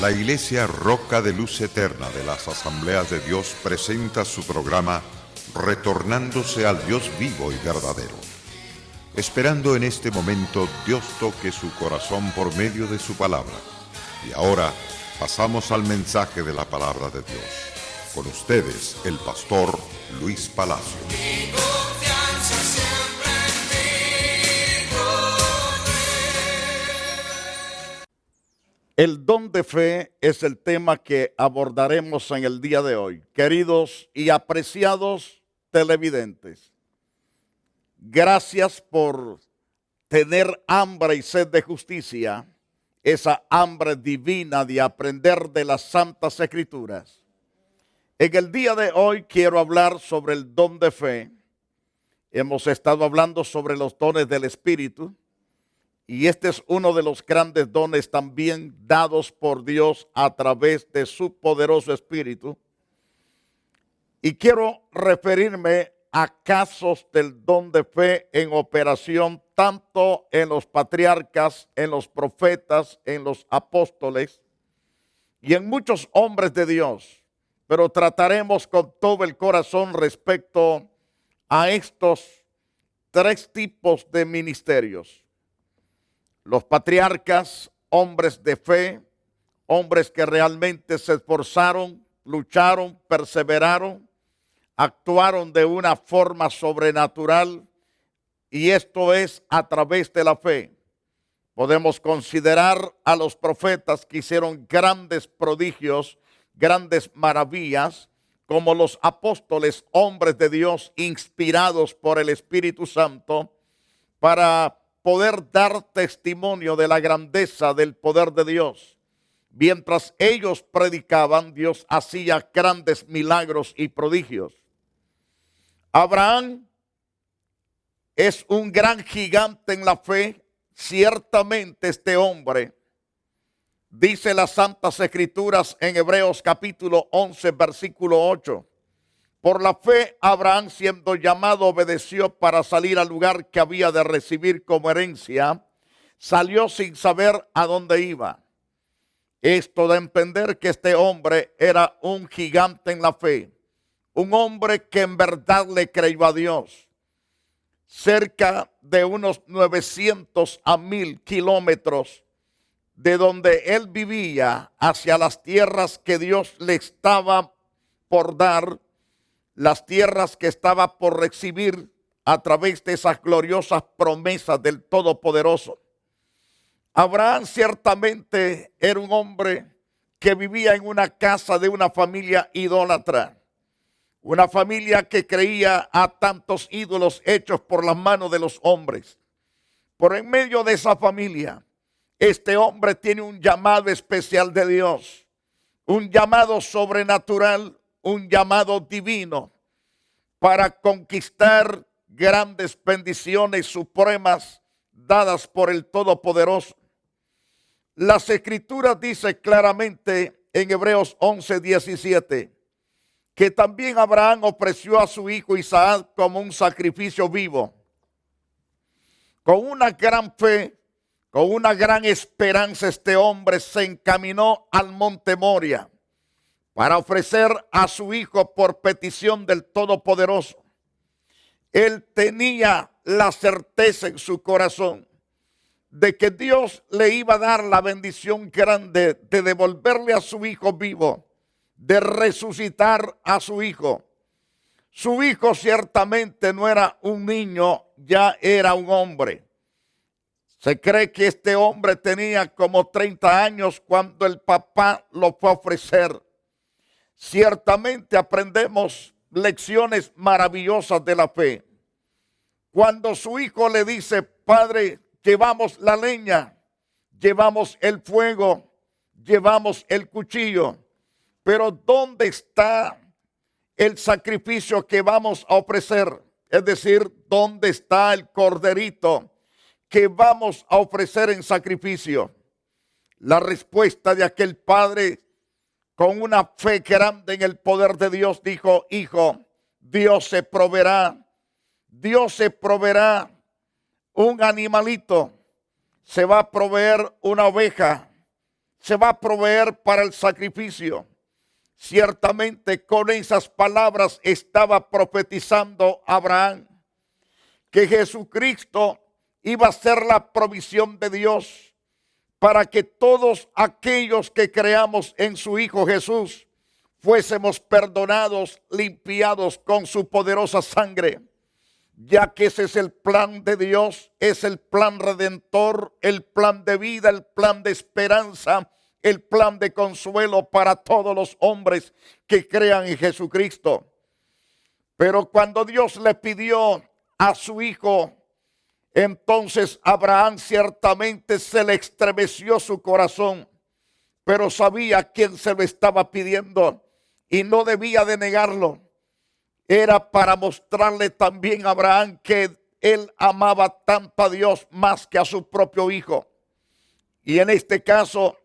La Iglesia Roca de Luz Eterna de las Asambleas de Dios presenta su programa Retornándose al Dios vivo y verdadero. Esperando en este momento Dios toque su corazón por medio de su palabra. Y ahora pasamos al mensaje de la palabra de Dios. Con ustedes, el pastor Luis Palacio. El don de fe es el tema que abordaremos en el día de hoy. Queridos y apreciados televidentes, gracias por tener hambre y sed de justicia, esa hambre divina de aprender de las Santas Escrituras. En el día de hoy quiero hablar sobre el don de fe. Hemos estado hablando sobre los dones del Espíritu. Y este es uno de los grandes dones también dados por Dios a través de su poderoso Espíritu. Y quiero referirme a casos del don de fe en operación tanto en los patriarcas, en los profetas, en los apóstoles y en muchos hombres de Dios. Pero trataremos con todo el corazón respecto a estos tres tipos de ministerios. Los patriarcas, hombres de fe, hombres que realmente se esforzaron, lucharon, perseveraron, actuaron de una forma sobrenatural, y esto es a través de la fe. Podemos considerar a los profetas que hicieron grandes prodigios, grandes maravillas, como los apóstoles, hombres de Dios inspirados por el Espíritu Santo para poder dar testimonio de la grandeza del poder de Dios. Mientras ellos predicaban, Dios hacía grandes milagros y prodigios. Abraham es un gran gigante en la fe. Ciertamente este hombre, dice las Santas Escrituras en Hebreos capítulo 11, versículo 8. Por la fe, Abraham, siendo llamado, obedeció para salir al lugar que había de recibir como herencia. Salió sin saber a dónde iba. Esto da a entender que este hombre era un gigante en la fe. Un hombre que en verdad le creyó a Dios. Cerca de unos 900 a 1000 kilómetros de donde él vivía hacia las tierras que Dios le estaba por dar, las tierras que estaba por recibir a través de esas gloriosas promesas del Todopoderoso. Abraham ciertamente era un hombre que vivía en una casa de una familia idólatra, una familia que creía a tantos ídolos hechos por las manos de los hombres. Por en medio de esa familia, este hombre tiene un llamado especial de Dios, un llamado sobrenatural, un llamado divino para conquistar grandes bendiciones supremas dadas por el Todopoderoso. Las Escrituras dicen claramente en Hebreos 11, 17 que también Abraham ofreció a su hijo Isaac como un sacrificio vivo. Con una gran fe, con una gran esperanza, este hombre se encaminó al monte Moria para ofrecer a su hijo por petición del Todopoderoso. Él tenía la certeza en su corazón de que Dios le iba a dar la bendición grande de devolverle a su hijo vivo, de resucitar a su hijo. Su hijo ciertamente no era un niño, ya era un hombre. Se cree que este hombre tenía como 30 años cuando el papá lo fue a ofrecer. Ciertamente aprendemos lecciones maravillosas de la fe. Cuando su hijo le dice: Padre, llevamos la leña, llevamos el fuego, llevamos el cuchillo, pero ¿dónde está el sacrificio que vamos a ofrecer? Es decir, ¿dónde está el corderito que vamos a ofrecer en sacrificio? La respuesta de aquel padre, con una fe grande en el poder de Dios, dijo: Hijo, Dios se proveerá un animalito, se va a proveer una oveja, se va a proveer para el sacrificio. Ciertamente con esas palabras estaba profetizando Abraham que Jesucristo iba a ser la provisión de Dios para que todos aquellos que creamos en su Hijo Jesús fuésemos perdonados, limpiados con su poderosa sangre, ya que ese es el plan de Dios, es el plan redentor, el plan de vida, el plan de esperanza, el plan de consuelo para todos los hombres que crean en Jesucristo. Pero cuando Dios le pidió a su Hijo, entonces Abraham ciertamente se le estremeció su corazón, pero sabía quién se lo estaba pidiendo y no debía de negarlo. Era para mostrarle también a Abraham que él amaba tanto a Dios más que a su propio hijo. Y en este caso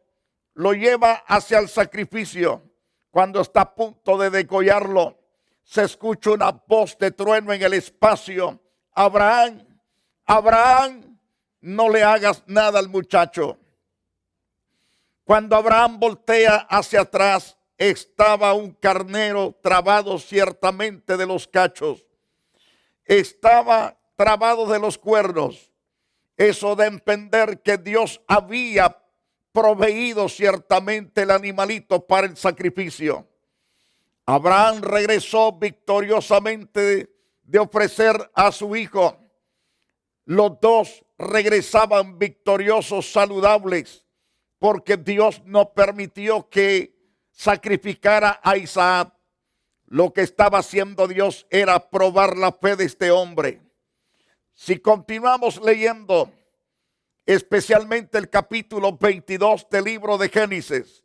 lo lleva hacia el sacrificio. Cuando está a punto de degollarlo, se escucha una voz de trueno en el espacio. Abraham, Abraham, no le hagas nada al muchacho. Cuando Abraham voltea hacia atrás, estaba un carnero trabado ciertamente de los cachos. Estaba trabado de los cuernos. Eso de entender que Dios había proveído ciertamente el animalito para el sacrificio. Abraham regresó victoriosamente de ofrecer a su hijo. Los dos regresaban victoriosos, saludables, porque Dios no permitió que sacrificara a Isaac. Lo que estaba haciendo Dios era probar la fe de este hombre. Si continuamos leyendo, especialmente el capítulo 22 del libro de Génesis,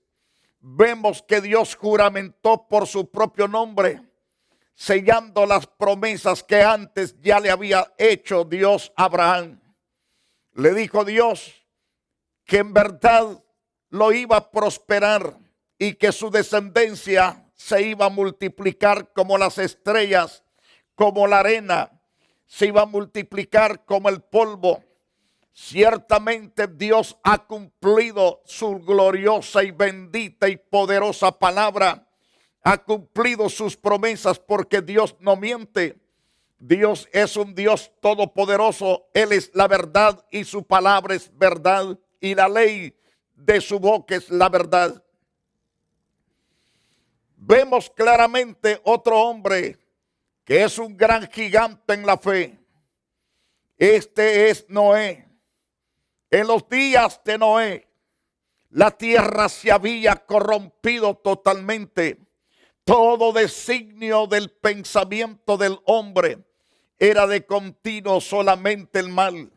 vemos que Dios juramentó por su propio nombre, sellando las promesas que antes ya le había hecho Dios a Abraham. Le dijo Dios que en verdad lo iba a prosperar y que su descendencia se iba a multiplicar como las estrellas, como la arena, se iba a multiplicar como el polvo. Ciertamente Dios ha cumplido su gloriosa y bendita y poderosa palabra. Ha cumplido sus promesas porque Dios no miente. Dios es un Dios todopoderoso. Él es la verdad y su palabra es verdad. Y la ley de su boca es la verdad. Vemos claramente otro hombre que es un gran gigante en la fe. Este es Noé. En los días de Noé, la tierra se había corrompido totalmente. Todo designio del pensamiento del hombre era de continuo solamente el mal.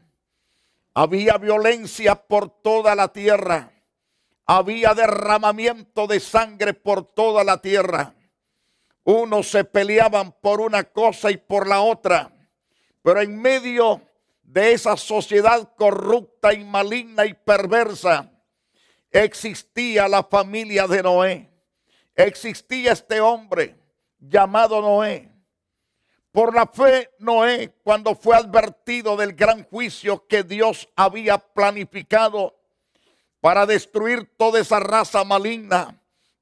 Había violencia por toda la tierra. Había derramamiento de sangre por toda la tierra. Unos se peleaban por una cosa y por la otra. Pero en medio de esa sociedad corrupta y maligna y perversa, existía la familia de Noé. Existía este hombre llamado Noé. Por la fe, Noé, cuando fue advertido del gran juicio que Dios había planificado para destruir toda esa raza maligna,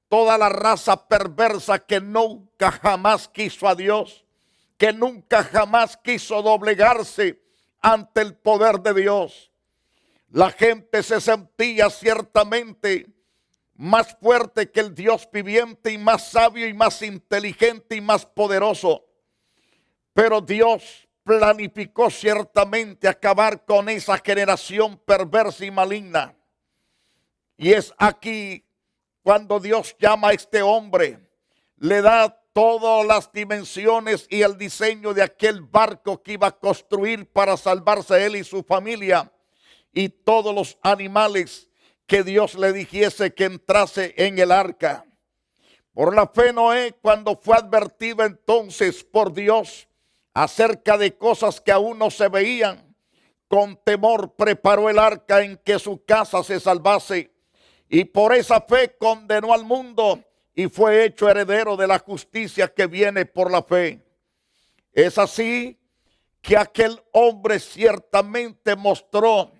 toda la raza perversa que nunca jamás quiso a Dios, que nunca jamás quiso doblegarse ante el poder de Dios. La gente se sentía ciertamente más fuerte que el Dios viviente y más sabio y más inteligente y más poderoso. Pero Dios planificó ciertamente acabar con esa generación perversa y maligna. Y es aquí cuando Dios llama a este hombre, le da todas las dimensiones y el diseño de aquel barco que iba a construir para salvarse él y su familia y todos los animales que Dios le dijese que entrase en el arca. Por la fe Noé, cuando fue advertido entonces por Dios acerca de cosas que aún no se veían, con temor preparó el arca en que su casa se salvase, y por esa fe condenó al mundo y fue hecho heredero de la justicia que viene por la fe. Es así que aquel hombre ciertamente mostró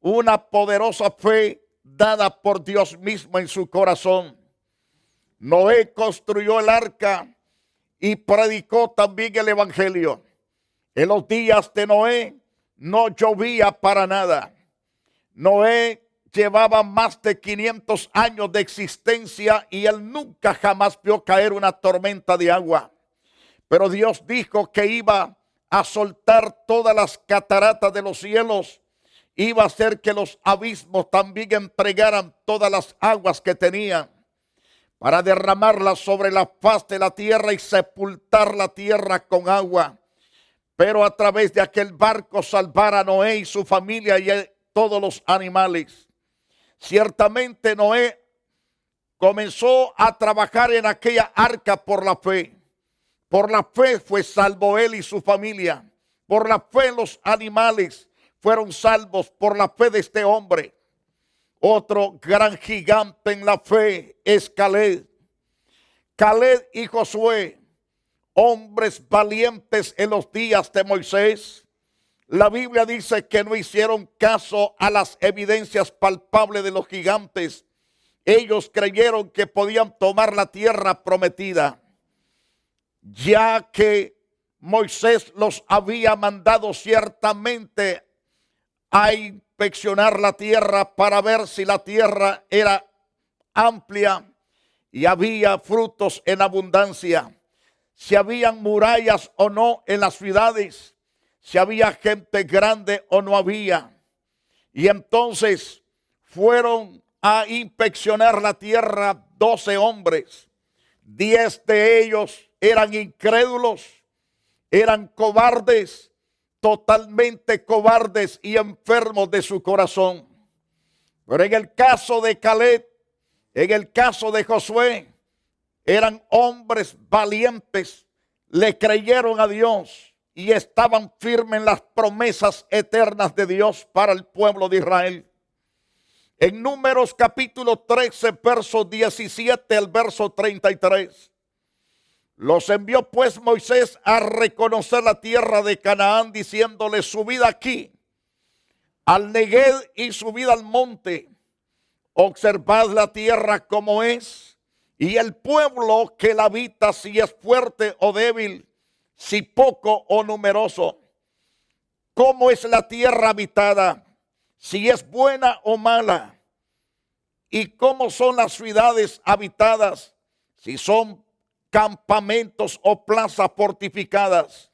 una poderosa fe dada por Dios mismo en su corazón. Noé construyó el arca y predicó también el evangelio. En los días de Noé no llovía para nada. Noé llevaba más de 500 años de existencia y él nunca jamás vio caer una tormenta de agua. Pero Dios dijo que iba a soltar todas las cataratas de los cielos. Iba a hacer que los abismos también entregaran todas las aguas que tenían, para derramarlas sobre la faz de la tierra y sepultar la tierra con agua. Pero a través de aquel barco salvar a Noé y su familia y todos los animales. Ciertamente Noé comenzó a trabajar en aquella arca por la fe. Por la fe fue salvo él y su familia. Por la fe los animales fueron salvos por la fe de este hombre. Otro gran gigante en la fe es Caleb. Caleb y Josué, hombres valientes en los días de Moisés. La Biblia dice que no hicieron caso a las evidencias palpables de los gigantes. Ellos creyeron que podían tomar la tierra prometida, ya que Moisés los había mandado ciertamente a inspeccionar la tierra para ver si la tierra era amplia y había frutos en abundancia, si habían murallas o no en las ciudades, si había gente grande o no había. Y entonces fueron a inspeccionar la tierra 12 hombres. 10 de ellos eran incrédulos, eran cobardes, totalmente cobardes y enfermos de su corazón. Pero en el caso de Caleb, en el caso de Josué, eran hombres valientes, le creyeron a Dios y estaban firmes en las promesas eternas de Dios para el pueblo de Israel. En Números capítulo 13, verso 17 al verso 33. Los envió pues Moisés a reconocer la tierra de Canaán, diciéndole: subid aquí al Neguev y subid al monte, observad la tierra como es, y el pueblo que la habita, si es fuerte o débil, si poco o numeroso. ¿Cómo es la tierra habitada? Si es buena o mala. ¿Y cómo son las ciudades habitadas? Si son campamentos o plazas fortificadas.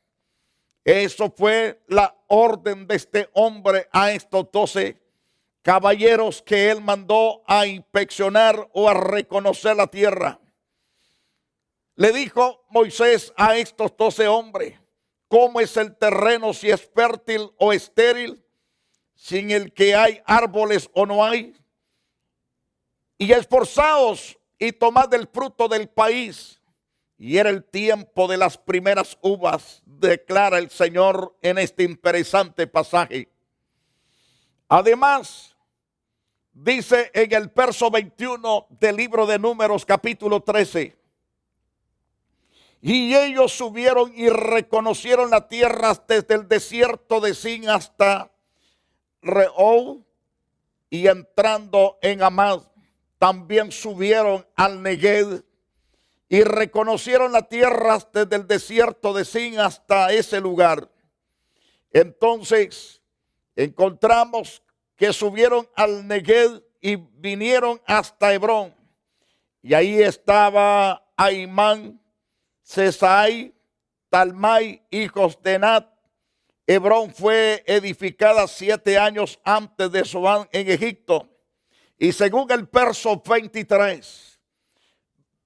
Eso fue la orden de este hombre a estos 12 caballeros que él mandó a inspeccionar o a reconocer la tierra. Le dijo Moisés a estos 12 hombres: ¿cómo es el terreno, si es fértil o estéril, sin el que hay árboles o no hay? Y esforzaos y tomad el fruto del país. Y era el tiempo de las primeras uvas, declara el Señor en este interesante pasaje. Además, dice en el verso 21 del libro de Números capítulo 13. Y ellos subieron y reconocieron la tierra desde el desierto de Sin hasta Rehob, y entrando en Amad, también subieron al Neguev y reconocieron la tierra desde el desierto de Sin hasta ese lugar. Entonces encontramos que subieron al Neguev y vinieron hasta Hebrón. Y ahí estaba Aimán, Sesai, Talmai, hijos de Nat. Hebrón fue edificada 7 años antes de Zoán en Egipto. Y según el verso 23,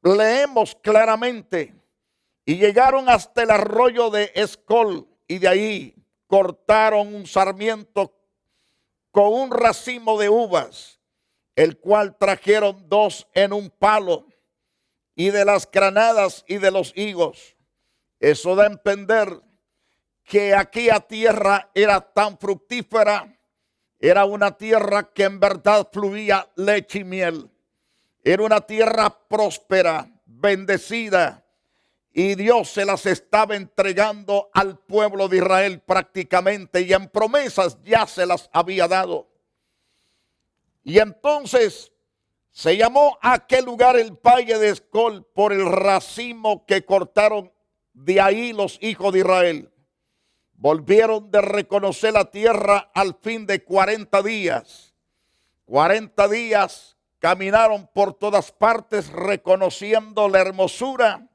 leemos claramente: y llegaron hasta el arroyo de Escol, y de ahí cortaron un sarmiento con un racimo de uvas, el cual trajeron 2 en un palo, y de las granadas y de los higos. Eso da a entender que aquella tierra era tan fructífera, era una tierra que en verdad fluía leche y miel. Era una tierra próspera, bendecida, y Dios se las estaba entregando al pueblo de Israel prácticamente, y en promesas ya se las había dado. Y entonces se llamó a aquel lugar el Valle de Escol por el racimo que cortaron de ahí los hijos de Israel. Volvieron de reconocer la tierra al fin de 40 días. 40 días caminaron por todas partes reconociendo la hermosura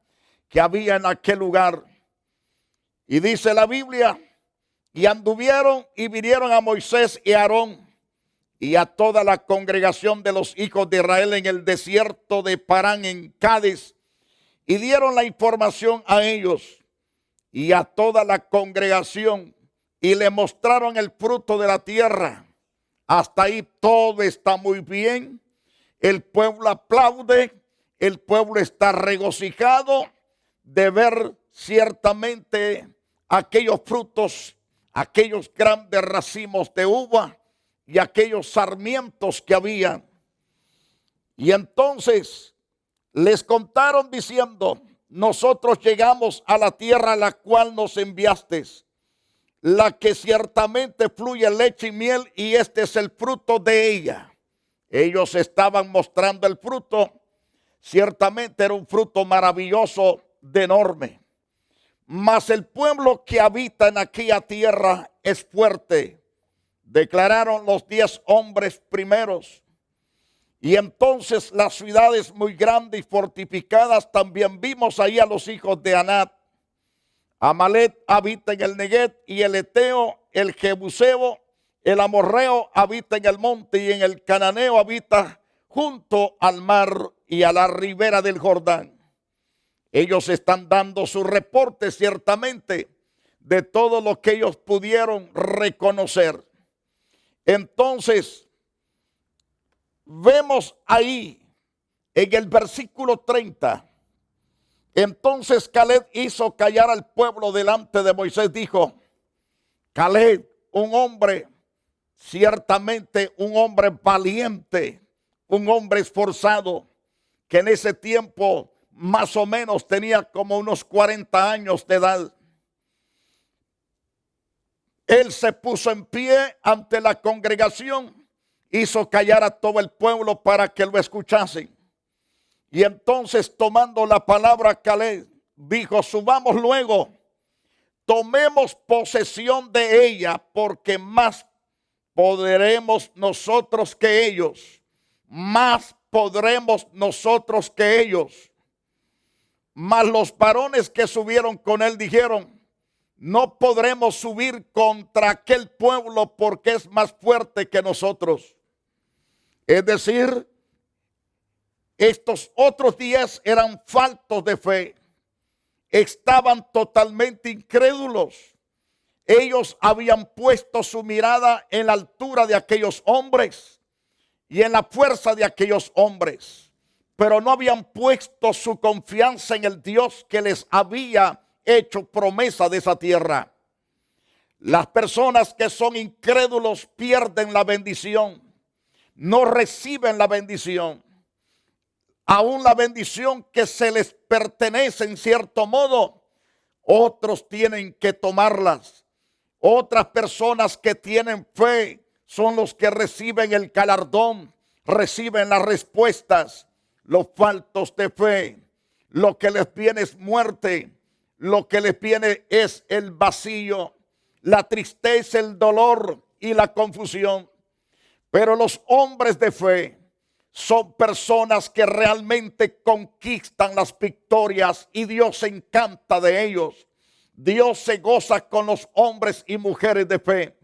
que había en aquel lugar. Y dice la Biblia, y anduvieron y vinieron a Moisés y a Aarón y a toda la congregación de los hijos de Israel en el desierto de Parán en Cádiz, y dieron la información a ellos y a toda la congregación, y le mostraron el fruto de la tierra. Hasta ahí todo está muy bien. El pueblo aplaude, el pueblo está regocijado de ver ciertamente aquellos frutos, aquellos grandes racimos de uva y aquellos sarmientos que había. Y entonces les contaron diciendo: nosotros llegamos a la tierra a la cual nos enviaste, la que ciertamente fluye leche y miel, y este es el fruto de ella. Ellos estaban mostrando el fruto. Ciertamente era un fruto maravilloso, de enorme. Mas el pueblo que habita en aquella tierra es fuerte, declararon los 10 hombres primeros. Y entonces las ciudades muy grandes y fortificadas, también vimos ahí a los hijos de Anat. Amalek habita en el Neguet, y el Eteo, el Jebuseo, el Amorreo habita en el monte, y en el Cananeo habita junto al mar y a la ribera del Jordán. Ellos están dando su reporte ciertamente de todo lo que ellos pudieron reconocer. Entonces, vemos ahí en el versículo 30, entonces Caleb hizo callar al pueblo delante de Moisés. Dijo: Caleb, un hombre, ciertamente un hombre valiente, un hombre esforzado, que en ese tiempo más o menos tenía como unos 40 años de edad. Él se puso en pie ante la congregación, hizo callar a todo el pueblo para que lo escuchasen. Y entonces, tomando la palabra, Caleb dijo: subamos luego, tomemos posesión de ella, porque más podremos nosotros que ellos. Más podremos nosotros que ellos. Mas los varones que subieron con él dijeron: no podremos subir contra aquel pueblo, porque es más fuerte que nosotros. Es decir, estos otros 10 eran faltos de fe. Estaban totalmente incrédulos. Ellos habían puesto su mirada en la altura de aquellos hombres y en la fuerza de aquellos hombres, pero no habían puesto su confianza en el Dios que les había hecho promesa de esa tierra. Las personas que son incrédulos pierden la bendición, no reciben la bendición. Aún la bendición que se les pertenece en cierto modo, otros tienen que tomarlas. Otras personas que tienen fe son los que reciben el galardón, reciben las respuestas. Los faltos de fe, lo que les viene es muerte, lo que les viene es el vacío, la tristeza, el dolor y la confusión. Pero los hombres de fe son personas que realmente conquistan las victorias, y Dios se encanta de ellos. Dios se goza con los hombres y mujeres de fe.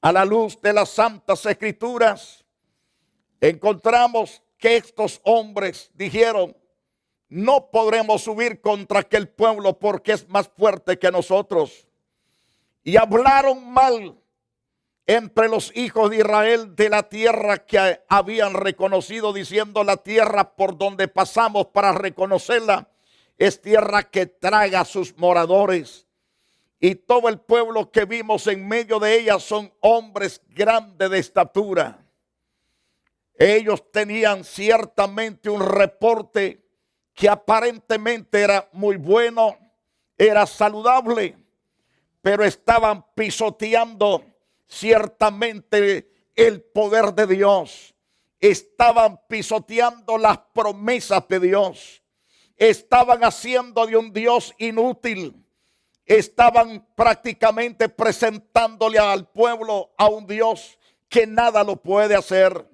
A la luz de las Santas Escrituras, encontramos que estos hombres dijeron: no podremos subir contra aquel pueblo porque es más fuerte que nosotros. Y hablaron mal entre los hijos de Israel de la tierra que habían reconocido, diciendo: la tierra por donde pasamos para reconocerla es tierra que traga a sus moradores. Y todo el pueblo que vimos en medio de ella son hombres grandes de estatura. Ellos tenían ciertamente un reporte que aparentemente era muy bueno, era saludable, pero estaban pisoteando ciertamente el poder de Dios. Estaban pisoteando las promesas de Dios. Estaban haciendo de un Dios inútil. Estaban prácticamente presentándole al pueblo a un Dios que nada lo puede hacer,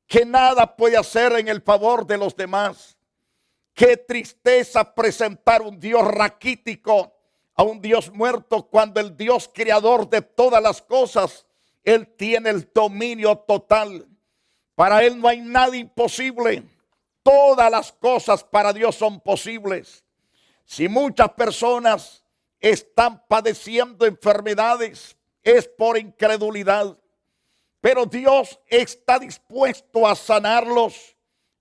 que nada puede hacer en el favor de los demás. Qué tristeza presentar un Dios raquítico a un Dios muerto, cuando el Dios creador de todas las cosas, Él tiene el dominio total. Para Él no hay nada imposible. Todas las cosas para Dios son posibles. Si muchas personas están padeciendo enfermedades, es por incredulidad. Pero Dios está dispuesto a sanarlos.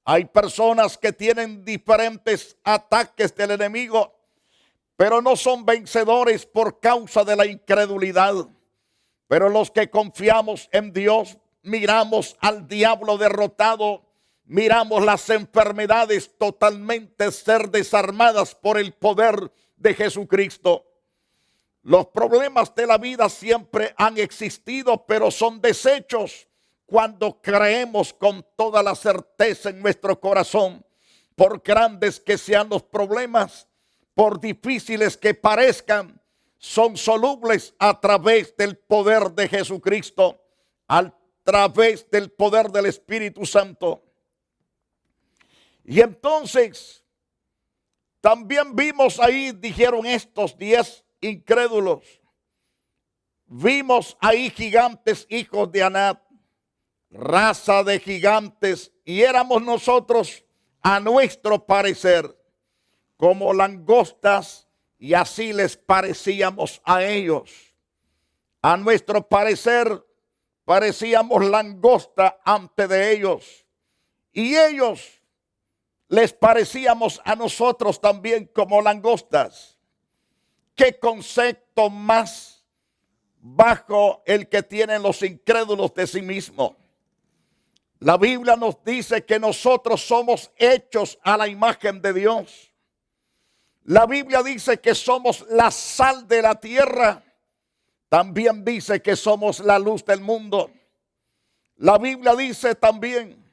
Hay personas que tienen diferentes ataques del enemigo, pero no son vencedores por causa de la incredulidad. Pero los que confiamos en Dios, miramos al diablo derrotado, miramos las enfermedades totalmente ser desarmadas por el poder de Jesucristo. Los problemas de la vida siempre han existido, pero son desechos cuando creemos con toda la certeza en nuestro corazón. Por grandes que sean los problemas, por difíciles que parezcan, son solubles a través del poder de Jesucristo, a través del poder del Espíritu Santo. Y entonces también vimos ahí, dijeron estos 10 incrédulos, vimos ahí gigantes, hijos de Anac, raza de gigantes, y éramos nosotros a nuestro parecer como langostas, y así les parecíamos a ellos. A nuestro parecer parecíamos langosta ante de ellos, y ellos les parecíamos a nosotros también como langostas. ¿Qué concepto más bajo el que tienen los incrédulos de sí mismos? La Biblia nos dice que nosotros somos hechos a la imagen de Dios. La Biblia dice que somos la sal de la tierra. También dice que somos la luz del mundo. La Biblia dice también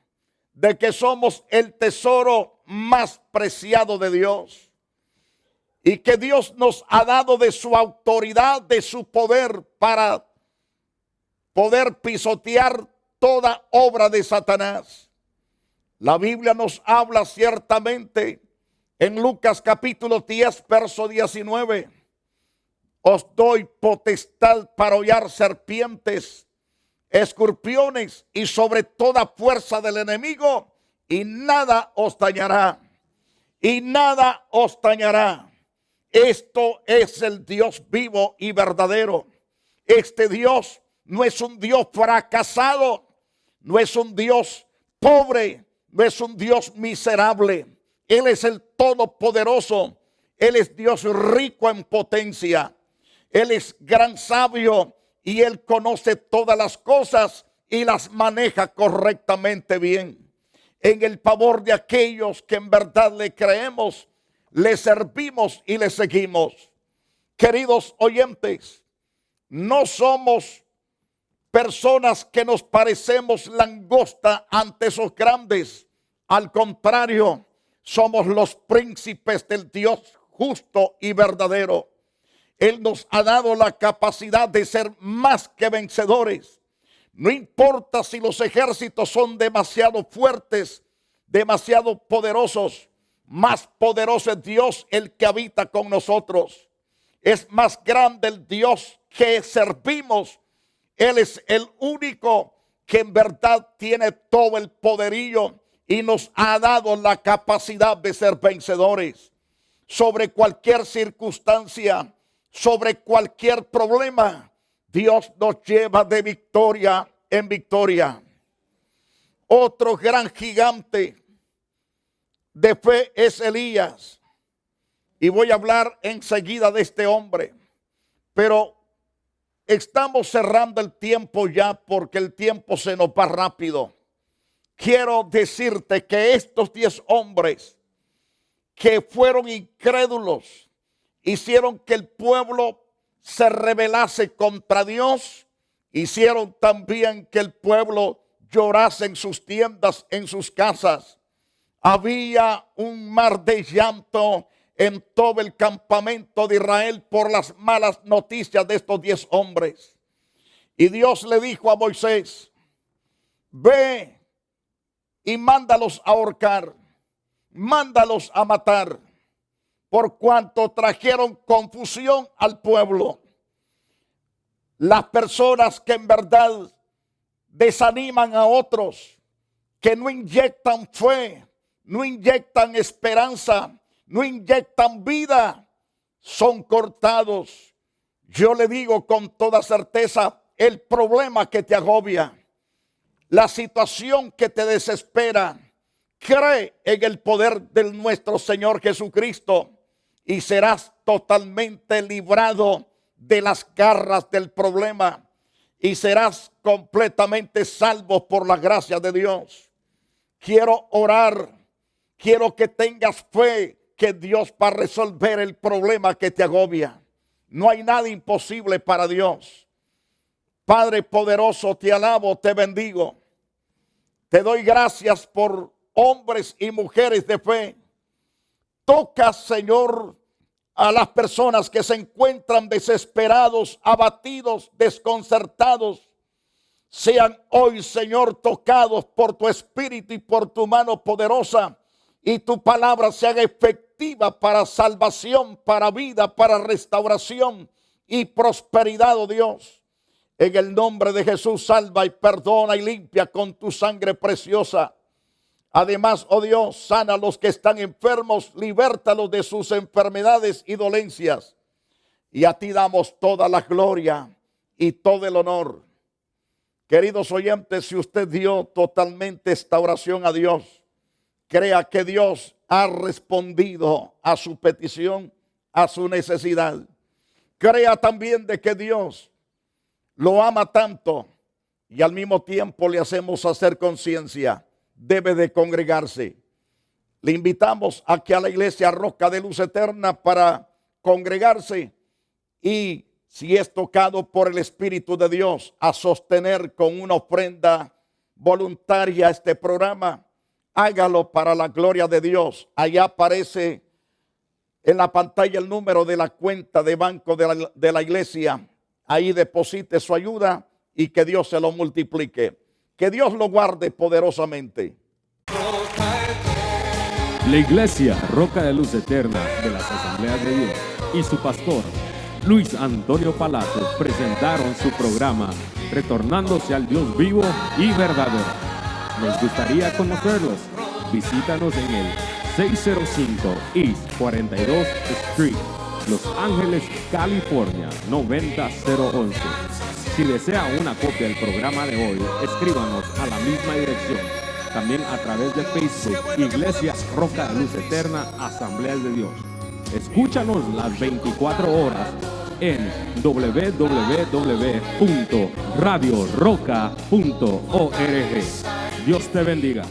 de que somos el tesoro más preciado de Dios. Y que Dios nos ha dado de su autoridad, de su poder, para poder pisotear toda obra de Satanás. La Biblia nos habla ciertamente en Lucas capítulo 10, verso 19. Os doy potestad para hollar serpientes, escorpiones y sobre toda fuerza del enemigo, y nada os dañará. Y nada os dañará. Esto es el Dios vivo y verdadero. Este Dios no es un Dios fracasado, no es un Dios pobre, no es un Dios miserable. Él es el Todopoderoso. Él es Dios rico en potencia. Él es gran sabio y Él conoce todas las cosas y las maneja correctamente bien. En el favor de aquellos que en verdad le creemos, le servimos y le seguimos. Queridos oyentes, no somos personas que nos parecemos langosta ante esos grandes. Al contrario, somos los príncipes del Dios justo y verdadero. Él nos ha dado la capacidad de ser más que vencedores. No importa si los ejércitos son demasiado fuertes, demasiado poderosos. Más poderoso es Dios, el que habita con nosotros. Es más grande el Dios que servimos. Él es el único que en verdad tiene todo el poderío y nos ha dado la capacidad de ser vencedores sobre cualquier circunstancia, sobre cualquier problema. Dios nos lleva de victoria en victoria. Otro gran gigante de fe es Elías. Y voy a hablar enseguida de este hombre. Pero estamos cerrando el tiempo ya, porque el tiempo se nos va rápido. Quiero decirte que estos 10 hombres que fueron incrédulos hicieron que el pueblo se rebelase contra Dios Hicieron también que el pueblo llorase en sus tiendas, en sus casas. Había un mar de llanto en todo el campamento de Israel por las malas noticias de estos 10 hombres. Y Dios le dijo a Moisés: ve y mándalos a ahorcar, mándalos a matar, por cuanto trajeron confusión al pueblo. Las personas que en verdad desaniman a otros, que no inyectan fe, no inyectan esperanza, no inyectan vida, son cortados. Yo le digo con toda certeza, el problema que te agobia, la situación que te desespera, cree en el poder de nuestro Señor Jesucristo y serás totalmente librado de las garras del problema y serás completamente salvo por la gracia de Dios. Quiero orar, quiero que tengas fe que Dios va a resolver el problema que te agobia. No hay nada imposible para Dios. Padre poderoso, te alabo, te bendigo. Te doy gracias por hombres y mujeres de fe. Toca, Señor, a las personas que se encuentran desesperados, abatidos, desconcertados. Sean hoy, Señor, tocados por tu espíritu y por tu mano poderosa, y tu palabra se haga efectiva para salvación, para vida, para restauración y prosperidad, oh Dios. En el nombre de Jesús, salva y perdona y limpia con tu sangre preciosa. Además, oh Dios, sana a los que están enfermos, libértalos de sus enfermedades y dolencias. Y a ti damos toda la gloria y todo el honor. Queridos oyentes, si usted dio totalmente esta oración a Dios, crea que Dios ha respondido a su petición, a su necesidad. Crea también de que Dios lo ama tanto y al mismo tiempo le hacemos hacer conciencia. Debe de congregarse. Le invitamos aquí a la iglesia Roca de Luz Eterna para congregarse y, si es tocado por el Espíritu de Dios, a sostener con una ofrenda voluntaria este programa. Hágalo para la gloria de Dios. Allá aparece en la pantalla el número de la cuenta de banco de la iglesia. Ahí deposite su ayuda y que Dios se lo multiplique. Que Dios lo guarde poderosamente. La iglesia Roca de Luz Eterna de las Asambleas de Dios y su pastor Luis Antonio Palacios presentaron su programa Retornándose al Dios vivo y verdadero. Nos gustaría conocerlos. Visítanos en el 605 East 42 Street, Los Ángeles, California 90011. Si desea una copia del programa de hoy, escríbanos a la misma dirección. También a través de Facebook, Iglesia Roca de Luz Eterna, Asambleas de Dios. Escúchanos las 24 horas en www.radioroca.org. Dios te bendiga.